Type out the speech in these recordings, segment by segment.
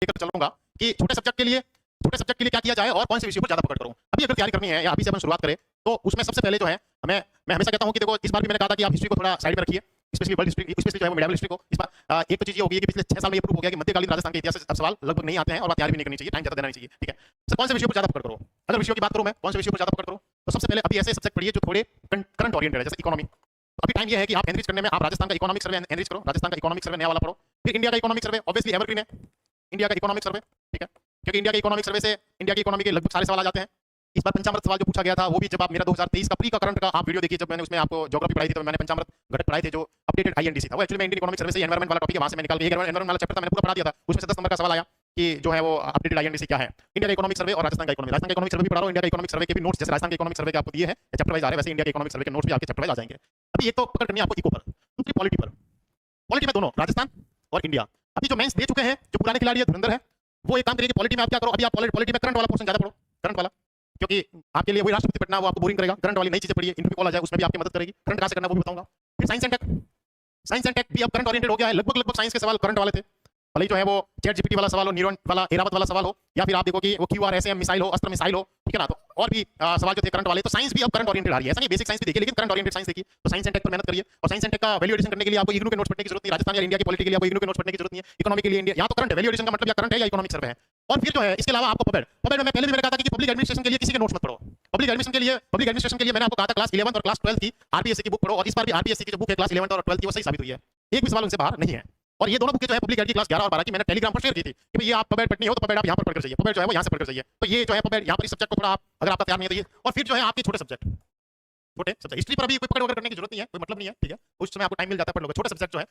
लेकर चलूंगा कि छोटे सब्जेक्ट के लिए क्या किया जाए और कौन से विषय पर ज्यादा पकड़ करूं। अभी अगर तैयारी करनी है या अभी से अपन शुरुआत करें तो उसमें सबसे पहले जो है मैं हमेशा कहता हूं कि देखो, इस बार भी मैंने कहा था कि आप हिस्ट्री को थोड़ा साइड में रखिए, स्पेशली वर्ल्ड हिस्ट्री, स्पेशली जो है मेडिवल हिस्ट्री को। इस बार एक तो चीज ये होगी कि पिछले 6 साल में ये प्रूव हो गया कि मध्यकालीन राजस्थान के इतिहास से अब सवाल लगभग नहीं आते हैं और तैयारी भी नहीं करनी चाहिए, टाइम ज्यादा देना नहीं चाहिए, ठीक है। सर कौन से विषय पर ज्यादा पकड़ करो? अगर विषयों की बात करूं मैं, कौन से विषय पर ज्यादा पकड़ करूं, तो सबसे पहले अभी ऐसे सब्जेक्ट पढ़िए जो थोड़े करंट ओरिएंटेड है, जैसे इकोनॉमी। तो अभी टाइम ये है कि आप एनरिच करने में आप राजस्थान का इकोनॉमिक सर्वे एनरिच करो, राजस्थान का इकोनॉमिक सर्वे नया वाला पढ़ो। फिर इंडिया का इकोनॉमिक सर्वे ऑब्वियसली एवरग्रीन है, इंडिया का इकोनॉमिक सर्वे, ठीक है, क्योंकि इंडिया के इकोनॉमिक सर्वे से इंडिया की इकोनॉमी के लगभग सारे सवाल आ जाते हैं। इस बार पंचामृत सवाल जो पूछा गया था वो भी, जब आप मेरा 2023 का प्री का करंट का आप वीडियो देखिए, जब मैंने उसमें आपको ज्योग्राफी पढ़ाई थी तो मैंने पंचामृत घटक पढ़ाए थे जो अपडेटेड आईएनडीसी था, वो एक्चुअली में इंडियन इकोनॉमिक सर्वे से एनवायरमेंट वाला टॉपिक है, वहां से मैं निकाल के एनवायरमेंट वाला चैप्टर था, मैंने पूरा पढ़ा दिया था। उसमें से 10 नंबर का सवाल आया कि जो है वो अपडेटेड आईएनडीसी क्या है, इंडिया का इकोनॉमिक सर्वे और राजस्थान का इकोनॉमी। राजस्थान का इकोनॉमिक सर्वे भी पढ़ा रहा हूं, इंडिया का इकोनॉमिक सर्वे के भी नोट्स, जैसे राजस्थान के इकोनॉमिक सर्वे के आपको दिए हैं चैप्टर वाइज आ रहे हैं, वैसे इंडिया के इकोनॉमिक सर्वे के नोट्स भी आपके चैप्टर वाइज आ जाएंगे। अभी एक तो पकड़ करनी है आपको इको पर, दूसरी पॉलिटी पर। पॉलिटी में दोनों राजस्थान और इंडिया। अभी जो मेंस दे चुके हैं, जो पुराने खिलाड़ी है धुरंधर है, वो एक काम करिए कि पॉलिटी में आप क्या करो, अभी आप पॉलिटी में करंट वाला पोर्शन ज्यादा पढ़ो, करंट वाला, क्योंकि आपके लिए वही राष्ट्रपति पढ़ना, वो आपको बोरिंग करेगा। करंट वाली नई चीजें पढ़िए, इंटरव्यू कॉल आ जाए उसमें भी आपकी मदद करेगी। करंट कहां से करना वो भी बताऊंगा। फिर science and tech, science and tech भी अब करंट ओरिएंटेड हो गया है, लगभग साइंस के सवाल करंट वाले थे, भले ही जो है वो चैट जीपीटी वाला सवाल हो, न्यूरॉन वाला, एरावत वाला सवाल हो, या फिर आप देखो कि वो क्यूआरएसएम मिसाइल हो, अस्त्र मिसाइल हो, ठीक है ना, तो और भी सवाल जो थे करंट वाले। तो साइंस भी अब करंट ओरिएंटेड आ रही है, ऐसा नहीं बेसिक साइंस भी देखिए, लेकिन करंट ओरिएंटेड साइंस देखिए। तो साइंस एंड टेक पर मेहनत करिए, और साइंस एंड टेक का वैल्यू एडिशन करने के लिए आपको इग्नू के नोट्स पढ़ने की जरूरत नहीं, राजस्थान या इंडिया की पॉलिटी के लिए आपको इग्नू के नोट्स पढ़ने की जरूरत नहीं है। इकोनॉमी के लिए इंडिया, या तो करंट है, वैल्यू एडिशन का मतलब या करंट है या इकोनॉमिक सर्वे है। और फिर जो है इसके अलावा आपको पबेड में मैं पहले भी मैंने कहा था कि पब्लिक एडमिनिस्ट्रेशन के लिए किसी के नोट्स मत पढ़ो। पब्लिक एडमिनिस्ट्रेशन के लिए मैंने आपको कहा था क्लास 11 और क्लास 12 की आरपीएससी की बुक पढ़ो, और इस बार भी आरपीएससी की जो बुक है क्लास 11 और 12 की वो सही साबित हुई है, एक भी सवाल उनसे बाहर नहीं है। और ये दोनों बुकें जो है पब्लिक एड की क्लास 11 और 12 की मैंने टेलीग्राम पर शेयर की थी कि भाई ये आप पबेड पढ़नी हो तो पबेड आप यहां पर पढ़कर जाइए, पबेड जो है वो यहां से पढ़कर जाइए। तो ये जो है पबेड यहां पर इस सब्जेक्ट को थोड़ा आप, अगर आपका तैयार नहीं है तो ये। और फिर जो है आपके छोटे सब्जेक्ट हिस्ट्री पर अभी कोई पकड़ वगैरह करने की जरूरत नहीं है, कोई मतलब नहीं है, ठीक है, उस समय आपको टाइम मिल जाता है पढ़ लोगे। छोटे सब्जेक्ट जो है,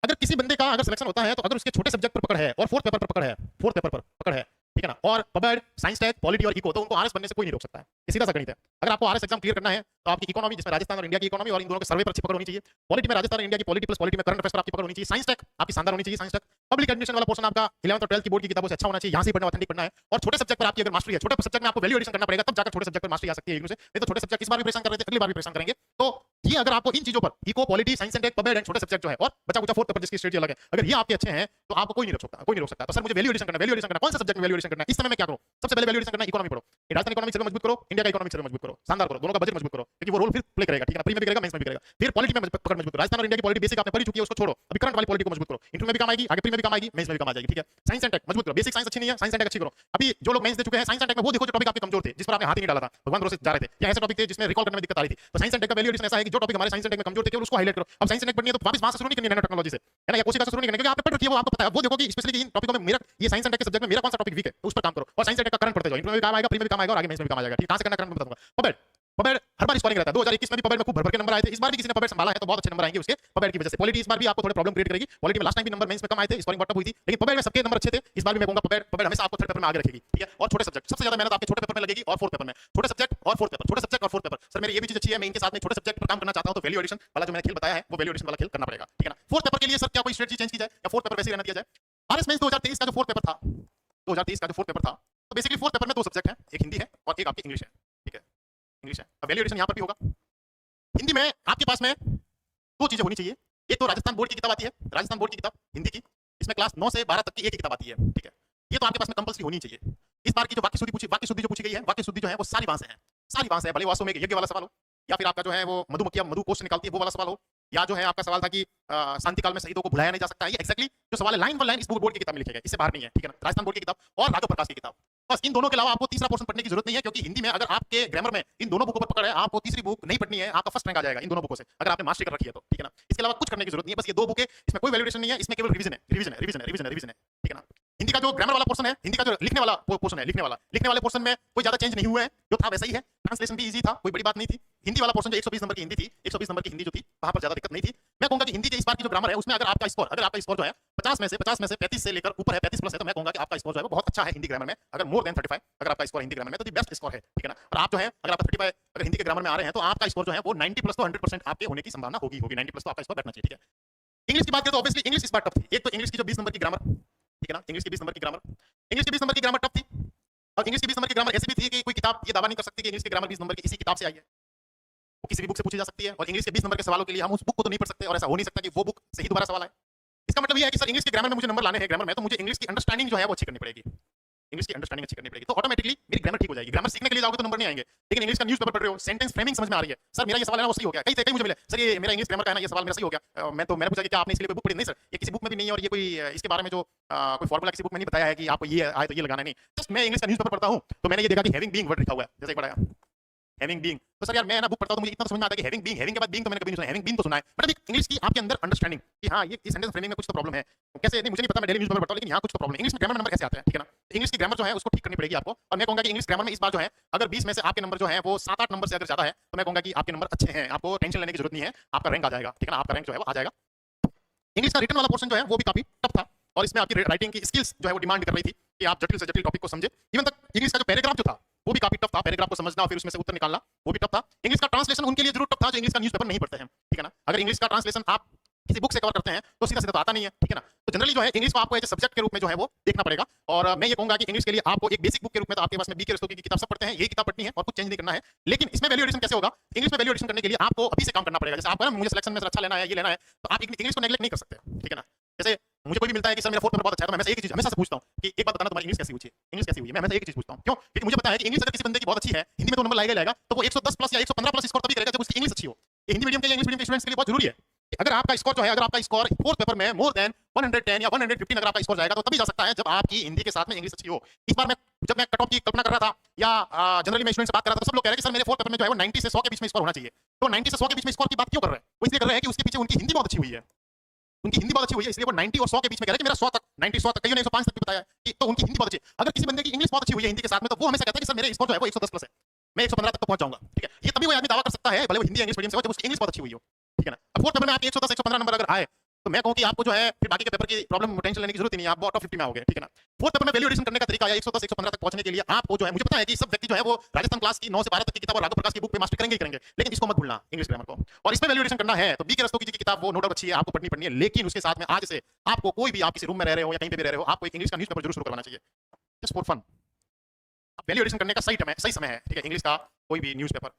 अगर किसी बंदे का अगर सिलेक्शन होता है तो अगर उसके छोटे सब्जेक्ट पर पकड़ है और फोर्थ पेपर पर पकड़ है, फोर्थ पेपर पर पकड़ है, ठीक है ना, और पबेड, साइंस टेक, पॉलिटी और इको, तो उनको आरएस बनने से कोई नहीं रोक सकता है। ये सीधा सा गणित है। अगर आपको आरएस एग्जाम क्लियर करना है तो आपकी इकोनॉमी, जिसमें राजस्थान और इंडिया की इकोनॉमी और इन दोनों के सर्वे पर अच्छी पकड़ होनी चाहिए। पॉलिटी में राजस्थान और इंडिया की पॉलिटी प्लस पॉलिटी में करंट अफेयर्स पर आपकी पकड़ होनी चाहिए। साइंस टेक आपकी शानदार होनी चाहिए, साइंस टेक। पब्लिक एडमिनिस्ट्रेशन वाला पोर्शन आपका 11th और 12th की बोर्ड की किताबों से अच्छा होना चाहिए, यहां से पढ़ना, ऑथेंटिक पढ़ना है। और छोटे सब्जेक्ट पर आपकी अगर मास्टरी है, छोटे सब्जेक्ट में आपको वैल्यू एडिशन करना पड़ेगा, तब जाकर छोटे सब्जेक्ट पर मास्टरी आ सकती है इग्नू से। नहीं तो छोटे सब्जेक्ट इस बार भी परेशान कर रहे थे, अगली बार भी परेशान करेंगे। तो ये अगर आपको इन चीजों पर, eco, polity, science and tech, pub ad and छोटे सब्जेक्ट जो है, और बचा कुचा फोर्थ पेपर जिसकी स्ट्रेटजी अलग है, अगर ये आपके अच्छे हैं तो आपको कोई नहीं रोक सकता, कोई नहीं रोक सकता। तो सर मुझे वैल्यू एडिशन करना, कौन सा सब्जेक्ट में वैल्यू एडिशन करना है, इस समय मैं क्या करूं? सबसे पहले वैल्यू एडिशन करना, इकोनॉमी पढ़ो, राजस्थान इकोनॉमिक सर्वे मजबूत करो, इंडिया का इकोनॉमिक सर्वे मजबूत करो, शानदार करो, दोनों का बजट मजबूत करो, क्योंकि वो रोल फिर प्ले करेगा, ठीक है ना, प्री में भी करेगा, मेंस में भी करेगा। फिर पॉलिटी में पकड़ मजबूत करो, राजस्थान और इंडिया की पॉलिटी बेसिक आपने पढ़ी चुकी है, उसको छोड़ो, अभी करंट वाली पॉलिटी को मजबूत करो, इंटरव्यू में भी काम आएगी, आगे प्री में भी काम आएगी, मेंस में भी काम आ जाएगी, ठीक है। साइंस एंड टेक मजबूत करो, बेसिक साइंस अच्छी नहीं है, साइंस एंड टेक अच्छी करो। अभी जो लोग मेंस दे चुके हैं साइंस एंड टेक में, वो देखो जो टॉपिक आपके कमजोर थे, जिस पर आपने हाथ ही नहीं डाला था, भगवान भरोसे जा रहे थे, या ऐसे टॉपिक थे जिसमें रिकॉल करने में दिक्कत आ रही थी, तो साइंस एंड टेक का वैल्यू एडिशन ऐसा है कि जो टॉपिक हमारे साइंस एंड टेक में कमजोर थे केवल उसको हाईलाइट करो। अब साइंस एंड टेक पढ़नी है तो वापस वहां से शुरू नहीं करनी, नैनो टेक्नोलॉजी से, है ना, या कोशिका से शुरू नहीं करनी, क्योंकि आपने पढ़ रखी है, वो आपको पता है। वो देखो कि स्पेशली इन टॉपिकों में मेरा, ये साइंस एंड टेक के सब्जेक्ट में मेरा कौन सा टॉपिक वीक है, तो उस पर काम करो, और साइंस एंड टेक का करंट पढ़ते जाओ, इंटरव्यू में काम आएगा, प्री में भी काम आएगा, और आगे मेंस में भी काम आ जाएगा, ठीक है। कहां से करना, करंट में बताऊंगा। पबेड, पबेड हर बार स्कोरिंग रहता है, 2021 में भी पबेड में खूब भर भर के नंबर आए थे, इस बार भी किसी ने पबेड संभाला है तो बहुत अच्छे नंबर आएंगे उसके पबेड की वजह से। पॉलिटी इस बार भी आपको थोड़े प्रॉब्लम क्रिएट करेगी, पॉलिटी में लास्ट टाइम भी नंबर मेंस में कम आए थे, स्कोरिंग बॉटम हुई थी, लेकिन पबेड में सबके नंबर अच्छे थे। इस बार भी मैं कहूंगा पबेड हमेशा आपको थर्ड पेपर में आगे रखेगी, ठीक है। और छोटे सब्जेक्ट, सबसे ज्यादा मेहनत आपके छोटे पेपर में लगेगी और फोर्थ पेपर में, छोटे सब्जेक्ट और फोर्थ पेपर, छोटे सब्जेक्ट और फोर्थ पेपर। सर मेरी ये भी चीज अच्छी है, मैं इनके साथ में छोटे सब्जेक्ट पर काम करना चाहता हूं, तो वैल्यू एडिशन वाला जो मैंने खेल बताया है वो वैल्यू एडिशन वाला खेल करना पड़ेगा, ठीक है ना। फोर्थ पेपर के लिए सर क्या कोई स्ट्रेटजी चेंज की जाए, या फोर्थ पेपर वैसे ही रहना दिया जाए? आरएस मेंस 2023 का जो फोर्थ पेपर था, 2023 का जो फोर्थ पेपर था, तो बेसिकली फोर्थ पेपर में दो सब्जेक्ट हैं, एक हिंदी है और एक आपकी इंग्लिश है, ठीक है, इंग्लिश है। अब वैल्यू एडिशन यहां पर भी होगा। हिंदी में आपके पास में दो चीजें होनी चाहिए, एक तो राजस्थान बोर्ड की किताब आती है, राजस्थान बोर्ड की किताब हिंदी की, इसमें क्लास 9 से 12 तक की एक ही किताब आती है, ठीक है। ये तो आपके पास में कंपल्सरी होनी चाहिए। इस बार की जो वाक्य शुद्धि जो पूछी गई है, वाक्य शुद्धि जो है वो सारी वहां से है, सारी वहां से है, भले वास्तव में एक यज्ञ वाला सवाल हो, या फिर आपका जो है वो मधुमक्खियां मधु कोष निकालती है वो वाला सवाल हो, या जो है आपका सवाल था कि शांति काल में शहीदों को भुलाया नहीं जा सकता है, ये एक्जैक्टली जो सवाल है लाइन बाय लाइन इस बोर्ड की किताब में लिखे गए, इससे बाहर नहीं है, ठीक है ना। राजस्थान बोर्ड की किताब और राघव प्रकाश की किताब, बस इन दोनों के अलावा आपको तीसरा पोर्शन पढ़ने की जरूरत नहीं है, क्योंकि हिंदी में अगर आपके ग्रामर में इन दोनों बुकों पर पकड़ है, आपको तीसरी बुक नहीं पढ़नी है, आपका फर्स्ट रैंक आ जाएगा इन दोनों बुकों से, अगर आपने मास्टरी कर रखी है तो, ठीक है ना। इसके अलावा कुछ करने की जरूरत नहीं है, बस ये दो बुकें, इसमें कोई वैल्यूएशन नहीं है, इसमें केवल रिवीजन है, रिवीजन है, रिवीजन है, रिवीजन है, रिवीजन है, ठीक है ना। हिंदी का जो ग्रामर वाला पोर्शन है, हिंदी का जो लिखने वाला पोर्शन है, लिखने वाले पोर्शन में कोई ज्यादा चेंज नहीं हुआ है, जो था वैसा ही है, ट्रांसलेशन भी इजी था, कोई बड़ी बात नहीं थी। हिंदी वाला पोर्शन जो 120 नंबर की हिंदी थी, 120 नंबर की हिंदी जो थी, वहां पर ज्यादा दिक्कत नहीं थी। मैं कहूंगा कि हिंदी के इस बार की जो ग्रामर है उसमें अगर आपका स्कोर जो है 50 में से 35 से लेकर ऊपर है, 35 प्लस है, तो मैं कहूंगा कि आपका स्कोर जो है वो बहुत अच्छा है हिंदी ग्रामर में। अगर मोर देन 35 अगर आपका स्कोर हिंदी ग्रामर में, तो दी बेस्ट स्कोर है, ठीक है ना। और आप जो है अगर आपका 35 अगर हिंदी के ग्रामर में आ रहे हैं, तो आपका स्कोर जो है वो 90 प्लस तो 100% आपके होने की संभावना होगी, 90 प्लस तो आपका स्कोर बैठना चाहिए, ठीक है। इंग्लिश की बात करें तो ऑब्वियसली इंग्लिश इस बार टफ थी, एक तो इंग्लिश की जो 20 नंबर की ग्रामर, ठीक है ना, इंग्लिश की 20 नंबर की ग्रामर टफ थी, और इंग्लिश की 20 नंबर की ग्रामर ऐसी भी थी कि कोई किताब ये दावा नहीं कर सकती कि इंग्लिश की ग्रामर 20 नंबर की इसी किताब से आई है, वो किसी भी बुक से पूछी जा सकती है। और इंग्लिश के 20 नंबर के सवालों के लिए हम उस बुक को तो नहीं पढ़ सकते, और ऐसा हो नहीं सकता कि वो बुक से ही दोबारा सवाल आए। इसका मतलब ये है कि सर इंग्लिश के ग्रामर में मुझे नंबर लाने हैं, ग्रामर में, तो मुझे इंग्लिश की अंडरस्टैंडिंग जो है वो अच्छी करनी पड़ेगी, इंग्लिश की अंडरस्टैंडिंग अच्छी करनी पड़ेगी, तो ऑटोमेटिकली मेरी ग्रामर ठीक हो जाएगी। ग्रामर सीखने के लिए जाओगे तो नंबर नहीं आएंगे, लेकिन इंग्लिश का न्यूज़पेपर पढ़ रहे हो, सेंटेंस फ्रेमिंग समझ में आ रही है, सर मेरा ये सवाल है ना वो सही हो गया, कई मुझे मिले सर ये मेरा इंग्लिश ग्रामर का है ना ये सवाल मेरा सही हो गया, मैंने पूछा कि क्या आपने इसलिए कोई बुक पढ़ी? नहीं सर ये किसी बुक में भी नहीं है, और ये कोई इसके बारे में जो कोई फॉर्मूला किसी बुक में नहीं बताया है कि आपको ये आए तो ये लगाना नहीं, जस्ट मैं इंग्लिश का न्यूज़पेपर पढ़ता हूँ तो मैंने ये देखा कि हैविंग बीइंग वर्ड लिखा हुआ है, जैसे एक पढ़ा हैविंग बीइंग, तो सर यार मैं ना बुक पढ़ता हूं तो मुझे इतना तो समझ में आता है कि हैविंग बीइंग, हैविंग के बाद बीइंग तो मैंने कभी नहीं सुना, हैविंग बीइंग तो सुना है, बट अभी इंग्लिश की आपके अंदर अंडरस्टैंडिंग कि हाँ ये इस सेंटेंस फ्रेमिंग में कुछ तो प्रॉब्लम है, कैसे नहीं मुझे नहीं पता, मैं डेली न्यूज़पेपर पढ़ता हूं लेकिन यहाँ कुछ तो प्रॉब्लम है, इंग्लिश में ग्रामर नंबर कैसे आता है, ठीक है ना, इंग्लिश की ग्रामर जो है उसको ठीक करनी पड़ेगी आपको, और मैं कहूंगा कि इंग्लिश ग्रामर में इस बार जो है अगर 20 में से आपके नंबर जो है वो 7-8 नंबर से अगर ज्यादा है तो मैं कहूंगा कि आपके नंबर अच्छे हैं, आपको टेंशन लेने की जरूरत नहीं है, आपका रैंक आ जाएगा, ठीक है ना, आपका रैंक जो है वो आ जाएगा। इंग्लिश का रिटन वाला पोर्शन जो है वो भी काफी टफ था, और इसमें आपकी राइटिंग की स्किल्स जो है वो डिमांड कर रही थी कि आप जटिल से जटिल टॉपिक को समझे, इवन तक इंग्लिश का जो पैराग्राफ जो था वो भी काफी टफ था, पैराग्राफ को समझना और फिर उसमें से उत्तर निकालना वो भी टफ था। इंग्लिश का ट्रांसलेशन उनके लिए जरूर टफ था जो इंग्लिश का न्यूज़पेपर नहीं पढ़ते हैं, ठीक है ना, अगर इंग्लिश का ट्रांसलेशन आप किसी बुक से कवर करते हैं तो सीधा सीधा तो आता नहीं है, ठीक है ना, तो जनरली जो है इंग्लिश को आपको एक सब्जेक्ट के रूप में जो है वो देखना पड़ेगा, और मैं ये कहूंगा कि इंग्लिश के लिए आपको एक बेसिक बुक के रूप में तो आपके पास में बीके रस्तोगी की किताब सब पढ़ते हैं, यही किताब पढ़नी है और कुछ चेंज नहीं करना है, लेकिन इसमें वैल्यू एडिशन कैसे होगा, इंग्लिश में वैल्यू एडिशन करने के लिए आपको अभी से काम करना पड़ेगा, जैसे आपको ना मुझे सिलेक्शन में अच्छा लेना है, ये लेना है, तो आप इंग्लिश को नेगलेक्ट नहीं कर सकते, ठीक है ना, जैसे मुझे कोई भी मिलता है कि सर मेरा फोर्थ पेपर बहुत अच्छा है तो मैं हमेशा एक चीज हमेशा से पूछता हूं कि एक बात बताना तुम्हारी इंग्लिश कैसी हुई है, इंग्लिश कैसी हुई है, मैं हमेशा एक चीज पूछता हूं, क्यों, क्योंकि मुझे पता है कि इंग्लिश अगर किसी बंदे की बहुत अच्छी है हिंदी में तो नंबर लाएगा तो वो 110 प्लस या 115 प्लस स्कोर तभी करेगा जब उसकी इंग्लिश अच्छी हो, ये हिंदी मीडियम के या इंग्लिश मीडियम के स्टूडेंट्स के लिए बहुत जरूरी है, अगर आपका स्कोर जो है अगर आपका स्कोर फोर्थ पेपर में मोर देन 110 या 115 अगर आपका स्कोर जाएगा तो तभी जा सकता है जब आपकी हिंदी के साथ में इंग्लिश अच्छी हो। इस बार मैं जब मैं कट ऑफ की कल्पना कर रहा था या जनरली मैं स्टूडेंट से बात कर रहा था तो सब लोग कह रहे हैं कि सर मेरे फोर्थ पेपर में जो है वो 90 से 100 के बीच में स्कोर होना चाहिए, तो 90 से 100 के बीच में स्कोर की बात क्यों कर रहे हैं, वो इसलिए कर रहे हैं कि उसके पीछे उनकी हिंदी बहुत अच्छी हुई है, उनकी हिंदी बहुत अच्छी हुई है, इसलिए वो 90 और 100 के बीच में कह रहे हैं कि मेरा 100 तक 90 100 तक, कईयों ने 105 तक भी बताया कि तो उनकी हिंदी बहुत अच्छी है। अगर किसी बंदे की इंग्लिश बहुत अच्छी हुई है हिंदी के साथ में तो वो हमेशा कहता है कि सर मेरे स्कोर जो है वो 110 प्लस है, मैं 115 तक पहुंच जाऊंगा, ठीक है, ये तभी कोई आदमी दावा कर सकता है भले वो हिंदी इंग्लिश मीडियम से हो जब उसकी इंग्लिश बहुत अच्छी हुई हो, ठीक है ना। अब फोर्थ पेपर में आपके 110 115 नंबर अगर आए तो मैं कहूं कि आपको जो है फिर बाकी के पेपर की प्रॉब्लम टेंशन लेने की जरूरत ही नहीं है, आप बॉटम 50 में आओगे, ठीक है ना। फोर्थ पेपर में वैल्यू एडिशन करने का तरीका या 110 115 तक पहुंचने के लिए आपको जो है मुझे पता है कि सब व्यक्ति जो है वो राजस्थान क्लास की 9 से 12 तक की किताब और राघव प्रकाश की बुक पे मास्टर करेंगे ही करेंगे, लेकिन इसको मत भूलना इंग्लिश ग्रामर को, और इसमें वैल्यू एडिशन करना है तो बीके रस्तोगी जी की किताब वो नो डाउट अच्छी है, आपको पढ़नी है, लेकिन उसके साथ में आज से आपको कोई भी आप किसी रूम में रह रहे हो या कहीं पे भी रह रहे हो आपको एक इंग्लिश का न्यूज़पेपर जरूर शुरू करवाना चाहिए, just for fun. Value addition करने का सही समय है, ठीक है, इंग्लिश का कोई भी न्यूज़पेपर,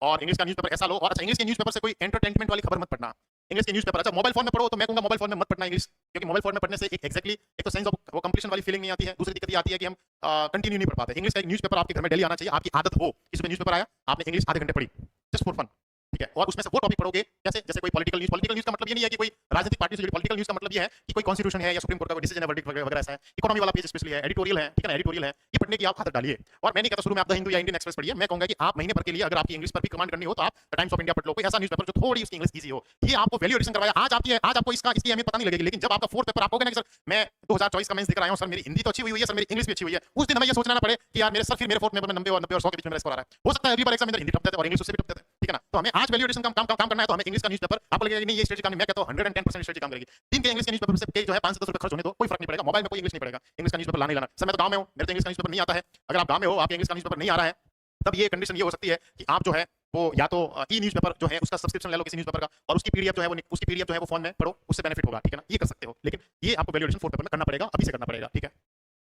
और इंग्लिश का न्यूज़पेपर ऐसा लो, और अच्छा इंग्लिश के न्यूज़पेपर से कोई एंटरटेनमेंट वाली खबर मत पढ़ना, इंग्लिश के न्यूज़पेपर अच्छा मोबाइल फोन में पढ़ो तो मैं कहूंगा मोबाइल फोन में मत पढ़ना इंग्लिश, क्योंकि मोबाइल फोन में पढ़ने से एक एक्जैक्टली एक तो सेंस ऑफ वो कंप्लीशन वाली फीलिंग नहीं आती है, दूसरी दिक्कत ये आती है कि हम कंटिन्यू नहीं पढ़ पाते। इंग्लिश का एक न्यूज़पेपर आपके घर में डेली आना चाहिए, आपकी आदत हो किसी न्यूज़पेपर आया आपने इंग्लिश आधे घंटे पढ़ी जस्ट फॉर फन, ठीक है, और उसमें से वो टॉपिक पढ़ोगे जैसे जैसे कोई पॉलिटिकल न्यूज़ का मतलब ये नहीं है कि कोई राजनीतिक पार्टी से जुड़ी, पॉलिटिकल न्यूज़ का मतलब ये है कि कोई कॉन्स्टिट्यूशन है या सुप्रीम कोर्ट का कोई डिसीजन है वर्डिक्ट वगैरह ऐसा है, इकोनॉमी वाला पेज स्पेशली है, एडिटोरियल है, ठीक है ना, एडिटोरियल है, ये पढ़ने की आप आदत डालिए, और मैं नहीं कहता शुरू में आप द हिंदू या इंडियन एक्सप्रेस पढ़िए, मैं कहूंगा कि आप महीने भर के लिए अगर आपकी इंग्लिश पर भी कमांड करनी हो तो आप द टाइम्स ऑफ इंडिया पढ़ लो, कोई ऐसा न्यूज़पेपर जो थोड़ी उसकी इंग्लिश ईजी हो, ये आपको वैल्यू एडिशन करवाया, आज आपको इसकी अहमियत पता नहीं लगेगी, लेकिन जब आपका फोर्थ पेपर आप होगा ना कि सर मैं 2024 का मेंस देकर आया हूं, सर मेरी हिंदी तो अच्छी हुई है, सर मेरी इंग्लिश भी अच्छी हुई है, उस दिन हमें ये सोचना ना पड़े कि यार मेरे सर फिर मेरे फोर्थ पेपर में 90 और 100 के बीच में मेरा स्कोर आ रहा है, हो सकता है अगली बार एग्जाम में हिंदी टप देते और इंग्लिश उससे भी टप देते, ठीक है ना, तो हमें आज वैल्यू एडिशन काम करना है तो हमें इंग्लिश का न्यूज़पेपर आपको लगेगा कि नहीं ये स्ट्रेटजी काम नहीं, मैं कहता हूं 110% स्ट्रेटजी काम करेगी, दिन के इंग्लिश के न्यूज़पेपर से जो है 5 से 10 रुपए खर्च होने दो, कोई फर्क नहीं पड़ेगा, मोबाइल में कोई इंग्लिश नहीं पड़ेगा, इंग्लिश का न्यूज़पेपर लाने लाना, सर मैं तो गांव में हूं मेरे तो इंग्लिश का न्यूज़पेपर नहीं आता है, अगर आप गांव में हो आपके इंग्लिश का न्यूज़पेपर नहीं आ रहा है तब ये कंडीशन ये हो सकती है कि आप जो है वो या तो ई न्यूज़पेपर जो है उसका सब्सक्रिप्शन ले लो किसी न्यूज़पेपर का, और उसकी पीडीएफ जो है वो फोन में पढ़ो, उससे बेनिफिट होगा, ठीक है ना, ये कर सकते हो, लेकिन ये आपको वैल्यू एडिशन फोर्थ पेपर में करना पड़ेगा, अभी से करना पड़ेगा, ठीक है।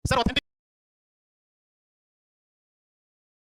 Sir authentic